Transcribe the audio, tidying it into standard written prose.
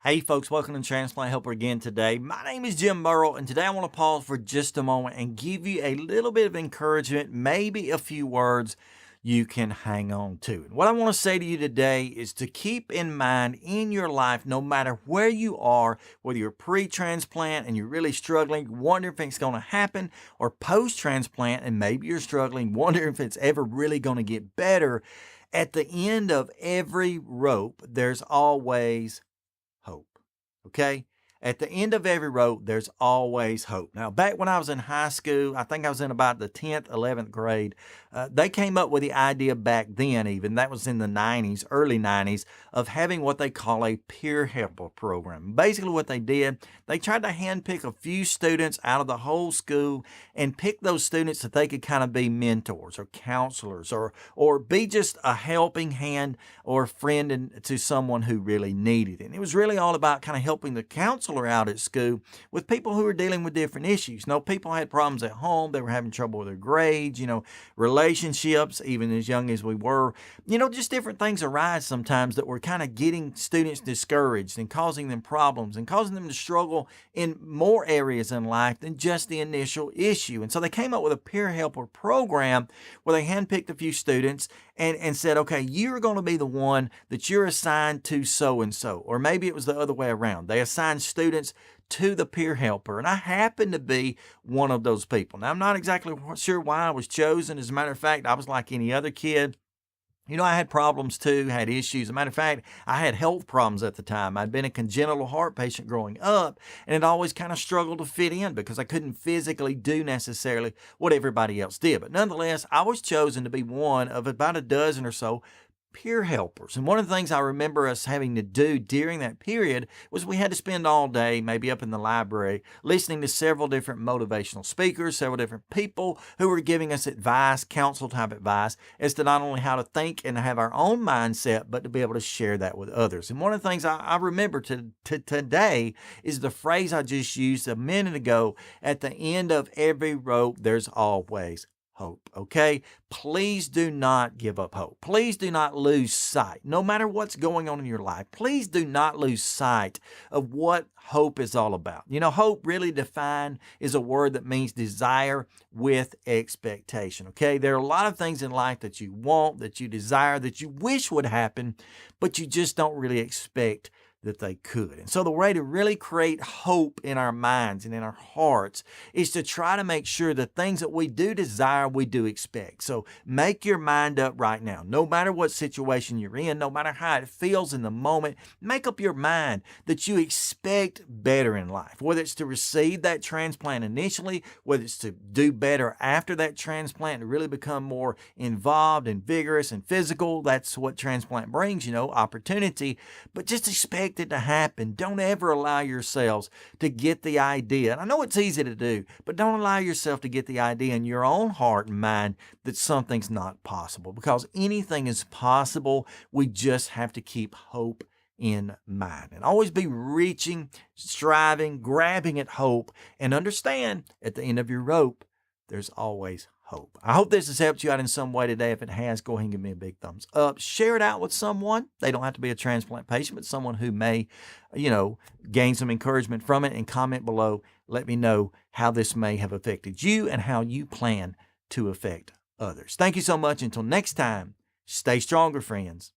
Hey folks, welcome to Transplant Helper again today. My name is Jim Burrow, and today I want to pause for just a moment and give you a little bit of encouragement, maybe a few words you can hang on to. And what I want to say to you today is to keep in mind in your life, no matter where you are, whether you're pre-transplant and you're really struggling, wondering if it's going to happen, or post-transplant and maybe you're struggling, wondering if it's ever really going to get better. At the end of every rope, there's always hope. Okay? At the end of every road, there's always hope. Now, back when I was in high school, I think I was in about the 10th, 11th grade, they came up with the idea back then, even, that was in the 90s, early 90s, of having what they call a peer helper program. Basically, what they did, they tried to handpick a few students out of the whole school and pick those students that they could kind of be mentors or counselors or be just a helping hand or friend to someone who really needed it. And it was really all about kind of helping the counselor out at school with people who were dealing with different issues. People had problems at home. They were having trouble with their grades, relationships, even as young as we were. Just different things arise sometimes that were kind of getting students discouraged and causing them problems and causing them to struggle in more areas in life than just the initial issue. And so they came up with a peer helper program where they handpicked a few students and said, okay, you're going to be the one that you're assigned to so-and-so. Or maybe it was the other way around. They assigned students to the peer helper. And I happen to be one of those people. Now, I'm not exactly sure why I was chosen. As a matter of fact, I was like any other kid. I had problems too, had issues. As a matter of fact, I had health problems at the time. I'd been a congenital heart patient growing up and had always kind of struggled to fit in because I couldn't physically do necessarily what everybody else did. But nonetheless, I was chosen to be one of about a dozen or so peer helpers. And one of the things I remember us having to do during that period was we had to spend all day, maybe up in the library, listening to several different motivational speakers, several different people who were giving us advice, counsel type advice, as to not only how to think and have our own mindset, but to be able to share that with others. And one of the things I remember to today is the phrase I just used a minute ago: at the end of every rope, there's always hope. Okay? Please do not give up hope. Please do not lose sight. No matter what's going on in your life, please do not lose sight of what hope is all about. Hope, really defined, is a word that means desire with expectation. Okay? There are a lot of things in life that you want, that you desire, that you wish would happen, but you just don't really expect that they could. And so the way to really create hope in our minds and in our hearts is to try to make sure the things that we do desire, we do expect. So make your mind up right now. No matter what situation you're in, no matter how it feels in the moment, make up your mind that you expect better in life. Whether it's to receive that transplant initially, whether it's to do better after that transplant, to really become more involved and vigorous and physical. That's what transplant brings, opportunity. But just expect it to happen. Don't ever allow yourselves to get the idea, and I know it's easy to do, but don't allow yourself to get the idea in your own heart and mind that something's not possible, because anything is possible. We just have to keep hope in mind and always be reaching, striving, grabbing at hope, and understand at the end of your rope, there's always hope. I hope this has helped you out in some way today. If it has, go ahead and give me a big thumbs up. Share it out with someone. They don't have to be a transplant patient, but someone who may, gain some encouragement from it, and comment below. Let me know how this may have affected you and how you plan to affect others. Thank you so much. Until next time, stay stronger, friends.